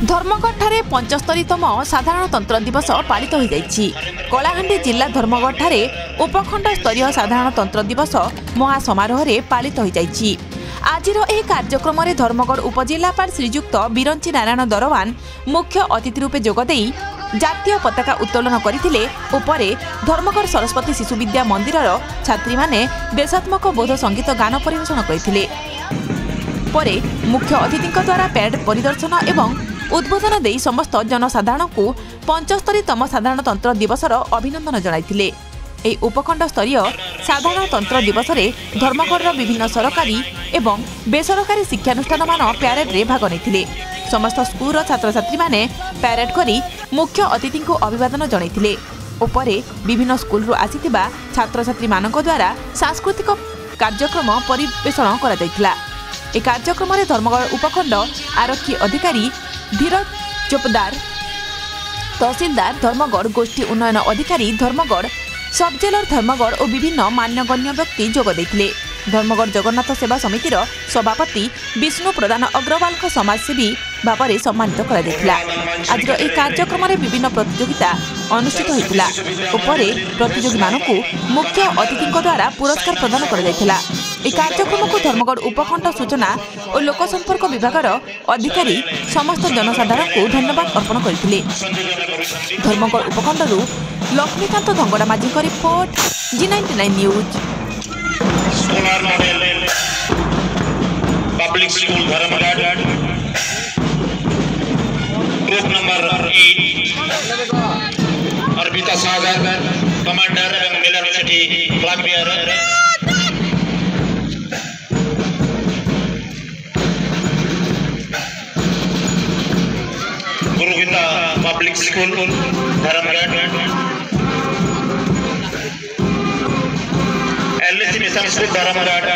धर्मगढ़ 75तम साधारणतंत्र दिवस पालित हो जाइछि। कलाहांडी जिला धर्मगढ़ उपखंड स्तरीय साधारणतंत्र दिवस महासमारोह पालित हो जाइछि। आजिर एही कार्यक्रम में धर्मगढ़ उपजिलापाल श्रीजुक्त बिरंची नारायण दरवान मुख्य अतिथि रूपे जोगदेई जातीय पताका उत्तोलन करथिले। उपरे धर्मगढ़ सरस्वती शिशु विद्या मंदिर छात्री माने देशात्मक बोध संगीत गान परिवेषण करथिले। परे मुख्य अतिथि द्वारा पैरेड परिदर्शन एवं उद्बोधन दे समस्त जनसाधारण को 75तम साधारणतंत्र दिवसर अभिनंदन जणाइथिले। एही उपखंड स्तरीय साधारणतंत्र दिवस रे धर्मगढ़ विभिन्न सरकारी एवं बेसरकारी शिक्षानुष्ठान मान पैरेड रे भाग नेथिले। समस्त स्कूल छात्र छात्री माने पैरेड करी मुख्य अतिथि को अभिवादन जणाइथिले। उपरे विभिन्न स्कूल आसीथिबा छात्र छात्री मानक द्वारा सांस्कृतिक कार्यक्रम परिवेषण करा जायतिला। ए कार्यक्रम में धर्मगढ़ उपखंड आरक्षी अधिकारी धीरज चोपदार, तहसीलदार धर्मगढ़, गोष्ठी उन्नयन अधिकारी धर्मगढ़, सब जेलर धर्मगढ़ और विभिन्न मान्यगण्य व्यक्ति जोग देथिले। धर्मगढ़ जगन्नाथ सेवा समितिर सभापति विष्णु प्रधान अग्रवाल समाजसेवी भाव में सम्मानित करा जायतिला। आज ए कार्यक्रम में विभिन्न प्रतियोगिता अनुष्ठित होइतिला। उपरे प्रतियोगी मानकु मुख्य अतिथि द्वारा पुरस्कार प्रदान करा जायतिला। ए कार्यक्रम को धर्मगढ़ उपखंड सूचना और लोकसंपर्क विभागर अधिकारी समस्त जनसाधारण को धन्यवाद अर्पण करथिले। धर्मगढ़ उपखंडरू लक्ष्मीकांत धंगड़ा माझी का report, G99 news. Public school Dharamgarh group number 8 Arpita Sagar commander एवं मिलर सिटी flag bearer, Guruvinda public school Dharamgarh, LC mission school Dharamgarh,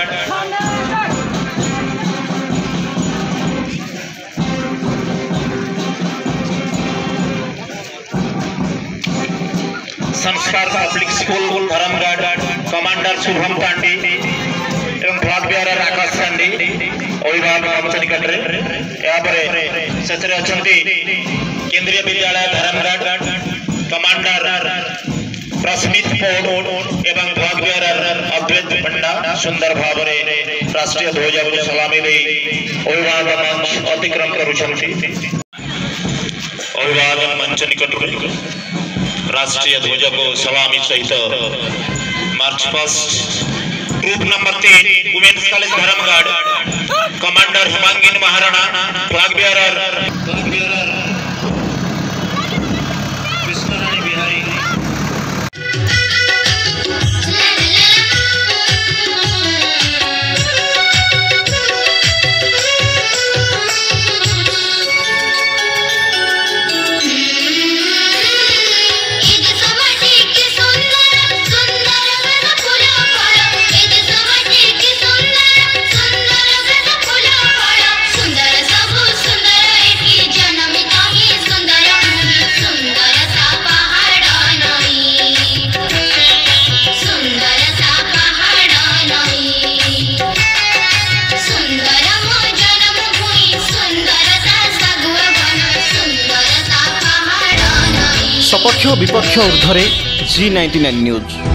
Sanskar public school Dharamgarh commander Shubham Pandey एवं फ्लैग बेयरर आकाश पांडे अभिभावक निकट से अच्छा केंद्रीय विद्यालय धर्मगढ़ कमांडर प्रस्मित पोड एवं फ्लैग बेयरर अद्वैत पंडा सुंदर भाव में राष्ट्रीय ध्वज को सलामी दे अभिभावक मंच अतिक्रम करुछंती। अभिभावक मंच निकट राष्ट्रीय ध्वज को सलामी सहित march past group number 3 women's college Dharamgarh commander Himangini Maharana flag bearer Krishnarani Bihari. सपक्ष विपक्ष ऊर्ध्वे G99 न्यूज।